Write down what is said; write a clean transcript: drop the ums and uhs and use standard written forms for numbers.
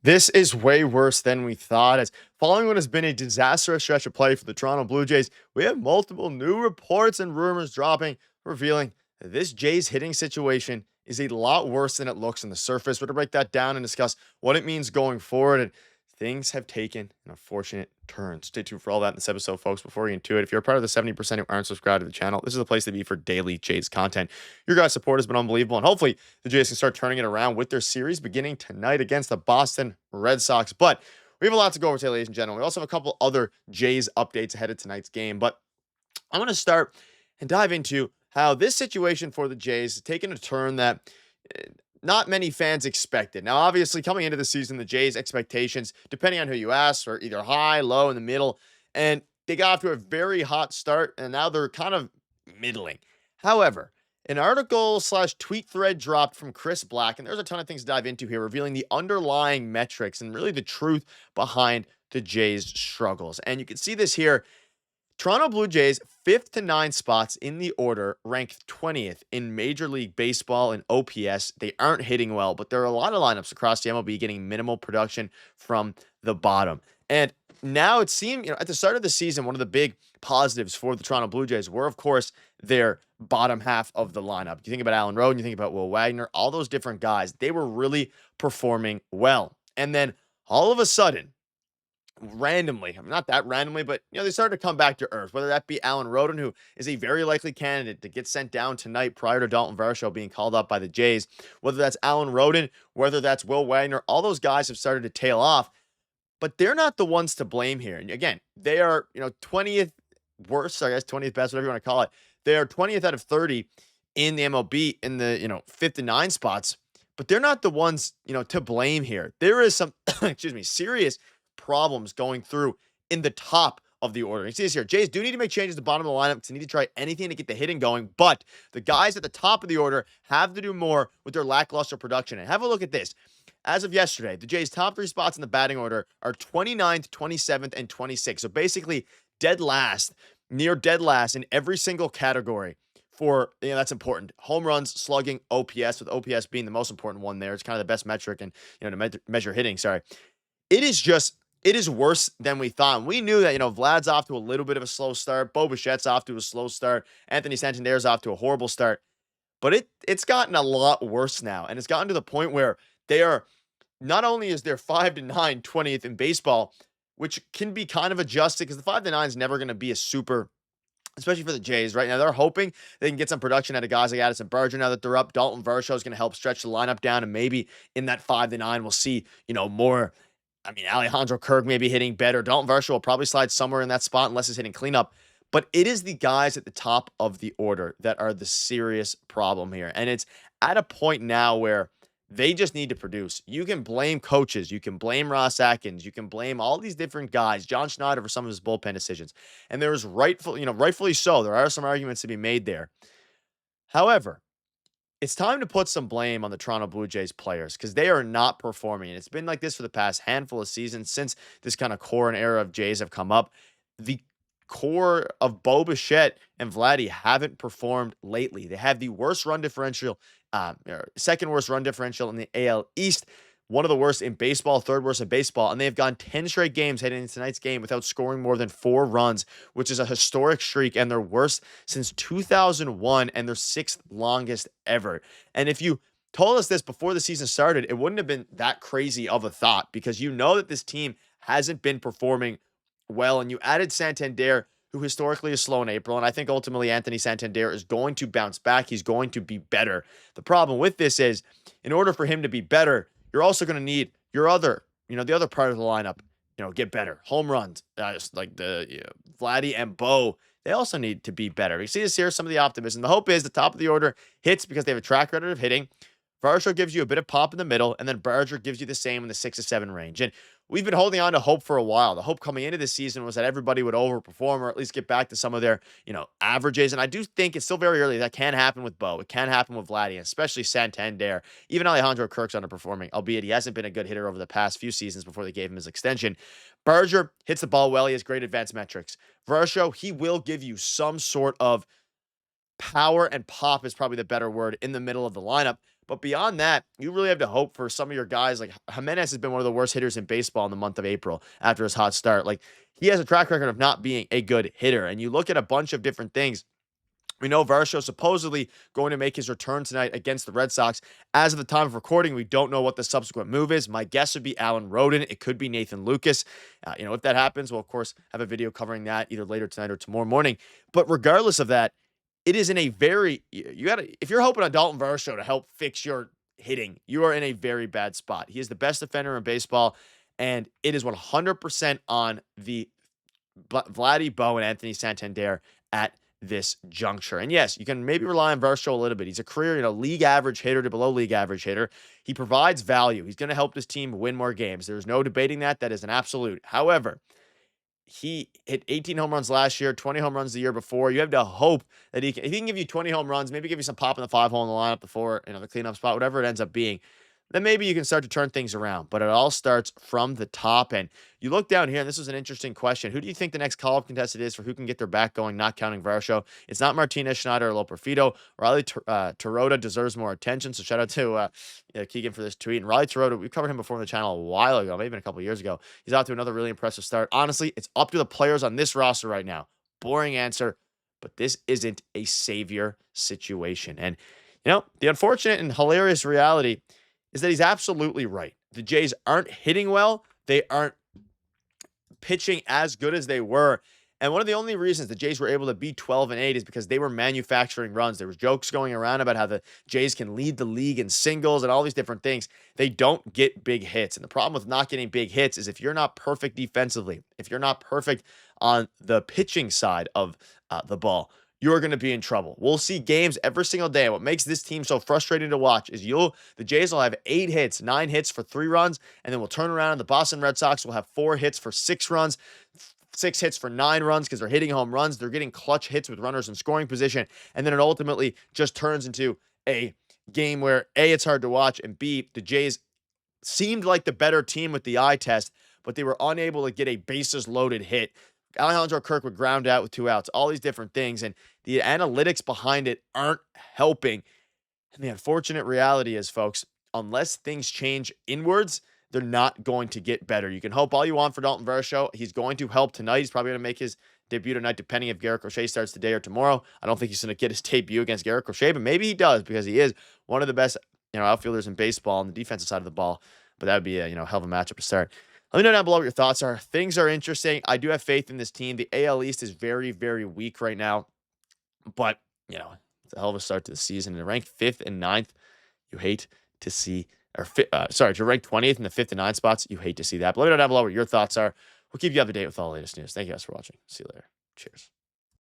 This is way worse than we thought. As following what has been a disastrous stretch of play for the Toronto Blue Jays, we have multiple new reports and rumors dropping, revealing that this Jays hitting situation is a lot worse than it looks on the surface. We're going to break that down and discuss what it means going forward. And things have taken an unfortunate turn. Stay tuned for all that in this episode, folks. Before we get into it, if you're a part of the 70% who aren't subscribed to the channel, this is the place to be for daily Jays content. Your guys' support has been unbelievable, and hopefully the Jays can start turning it around with their series beginning tonight against the Boston Red Sox. But we have a lot to go over today, ladies and gentlemen. We also have a couple other Jays updates ahead of tonight's game. But I'm going to start and dive into how this situation for the Jays has taken a turn that not many fans expected. Now, obviously, coming into the season, the Jays' expectations, depending on who you ask, are either high, low, in the middle. And they got off to a very hot start, and now they're kind of middling. However, an article slash tweet thread dropped from Chris Black, and there's a ton of things to dive into here, revealing the underlying metrics and really the truth behind the Jays' struggles. And you can see this here. Toronto Blue Jays, 5th to 9 spots in the order, ranked 20th in Major League Baseball and OPS. They aren't hitting well, but there are a lot of lineups across the MLB getting minimal production from the bottom. And now it seemed, at the start of the season, one of the big positives for the Toronto Blue Jays were, of course, their bottom half of the lineup. You think about Allen Roden, you think about Will Wagner, all those different guys. They were really performing well. And then all of a sudden, randomly, not that randomly, but they started to come back to earth. Whether that be Allen Roden, who is a very likely candidate to get sent down tonight prior to Dalton Varsho being called up by the Jays, whether that's Allen Roden, whether that's Will Wagner, all those guys have started to tail off. But they're not the ones to blame here. And again, they are 20th worst, I guess 20th best, whatever you want to call it. They are 20th out of 30 in the MLB in the 5th to 9 spots. But they're not the ones to blame here. There is some serious problems going through in the top of the order. You see this here. Jays do need to make changes at the bottom of the lineup because they need to try anything to get the hitting going, but the guys at the top of the order have to do more with their lackluster production. And have a look at this. As of yesterday, the Jays' top 3 spots in the batting order are 29th, 27th, and 26th. So basically dead last, near dead last in every single category for, that's important. Home runs, slugging, OPS, with OPS being the most important one there. It's kind of the best metric and, to measure hitting, sorry. It is worse than we thought. And we knew that, Vlad's off to a little bit of a slow start. Bichette's off to a slow start. Anthony Santander's off to a horrible start. But it's gotten a lot worse now. And it's gotten to the point where they are, not only is there 5 to 9 20th in baseball, which can be kind of adjusted because the 5 to 9 is never going to be a super, especially for the Jays right now. They're hoping they can get some production out of guys like Addison Berger now that they're up. Dalton Varsho is going to help stretch the lineup down. And maybe in that 5 to 9, we'll see, more. Alejandro Kirk may be hitting better. Dalton Varsho will probably slide somewhere in that spot unless he's hitting cleanup. But it is the guys at the top of the order that are the serious problem here. And it's at a point now where they just need to produce. You can blame coaches. You can blame Ross Atkins. You can blame all these different guys, John Schneider, for some of his bullpen decisions. And there is rightfully so. There are some arguments to be made there. However, it's time to put some blame on the Toronto Blue Jays players because they are not performing. And it's been like this for the past handful of seasons since this kind of core and era of Jays have come up. The core of Bichette and Vladdy haven't performed lately. They have the worst run differential, second worst run differential in the AL East. One of the worst in baseball, third worst in baseball, and they've gone 10 straight games heading into tonight's game without scoring more than 4 runs, which is a historic streak and their worst since 2001 and their 6th longest ever. And if you told us this before the season started, it wouldn't have been that crazy of a thought because that this team hasn't been performing well, and you added Santander, who historically is slow in April, and I think ultimately Anthony Santander is going to bounce back. He's going to be better. The problem with this is, in order for him to be better, you're also going to need your other, the other part of the lineup, get better. Home runs, just like the Vladdy and Bo, they also need to be better. You see this here, some of the optimism. The hope is the top of the order hits because they have a track record of hitting. Varsho gives you a bit of pop in the middle, and then Berger gives you the same in the 6 to 7 range. And we've been holding on to hope for a while. The hope coming into this season was that everybody would overperform or at least get back to some of their, averages. And I do think it's still very early. That can happen with Bo. It can happen with Vladdy, especially Santander. Even Alejandro Kirk's underperforming, albeit he hasn't been a good hitter over the past few seasons before they gave him his extension. Berger hits the ball well. He has great advanced metrics. Varsho, he will give you some sort of power and pop is probably the better word in the middle of the lineup. But beyond that, you really have to hope for some of your guys. Like Jimenez has been one of the worst hitters in baseball in the month of April after his hot start. Like he has a track record of not being a good hitter. And you look at a bunch of different things. We know Varsho supposedly going to make his return tonight against the Red Sox. As of the time of recording, we don't know what the subsequent move is. My guess would be Alan Roden. It could be Nathan Lucas. If that happens, we'll, of course, have a video covering that either later tonight or tomorrow morning. But regardless of that, it is in a very, if you're hoping on Dalton Varsho to help fix your hitting, you are in a very bad spot. He is the best defender in baseball, and it is 100% on the Vladdy Bo and Anthony Santander at this juncture. And yes, you can maybe rely on Varsho a little bit. He's a career, league average hitter to below league average hitter. He provides value. He's going to help this team win more games. There's no debating that. That is an absolute. However, he hit 18 home runs last year, 20 home runs the year before. You have to hope that if he can give you 20 home runs, maybe give you some pop in the 5-hole in the lineup, the 4, the cleanup spot, whatever it ends up being, then maybe you can start to turn things around. But it all starts from the top. And you look down here, and this is an interesting question. Who do you think the next call-up contestant is for who can get their back going, not counting Varsho? It's not Martinez, Schneider, or Loperfido. Riley Tarota deserves more attention, so shout out to Keegan for this tweet. And Riley Tarota, we covered him before on the channel a while ago, maybe even a couple years ago. He's out to another really impressive start. Honestly, it's up to the players on this roster right now. Boring answer, but this isn't a savior situation. And, the unfortunate and hilarious reality is that he's absolutely right. The Jays aren't hitting well. They aren't pitching as good as they were. And one of the only reasons the Jays were able to be 12-8 is because they were manufacturing runs. There was jokes going around about how the Jays can lead the league in singles and all these different things. They don't get big hits. And the problem with not getting big hits is if you're not perfect defensively, if you're not perfect on the pitching side of the ball, you're going to be in trouble. We'll see games every single day. What makes this team so frustrating to watch is the Jays will have 8 hits, 9 hits for 3 runs, and then we'll turn around and the Boston Red Sox will have 4 hits for 6 runs, 6 hits for 9 runs because they're hitting home runs. They're getting clutch hits with runners in scoring position, and then it ultimately just turns into a game where A, it's hard to watch, and B, the Jays seemed like the better team with the eye test, but they were unable to get a bases-loaded hit. Alejandro Kirk would ground out with 2 outs, all these different things, and the analytics behind it aren't helping. And the unfortunate reality is, folks, unless things change inwards, they're not going to get better. You can hope all you want for Dalton Varsho. He's going to help tonight. He's probably going to make his debut tonight, depending if Garrett Crochet starts today or tomorrow. I don't think he's going to get his debut against Garrett Crochet, but maybe he does because he is one of the best outfielders in baseball on the defensive side of the ball. But that would be a hell of a matchup to start. Let me know down below what your thoughts are. Things are interesting. I do have faith in this team. The AL East is very, very weak right now. But, it's a hell of a start to the season. And to rank 5th and 9th, you hate to see, to rank 20th in the 5th and 9th spots, you hate to see that. But let me know down below what your thoughts are. We'll keep you up to date with all the latest news. Thank you guys for watching. See you later. Cheers.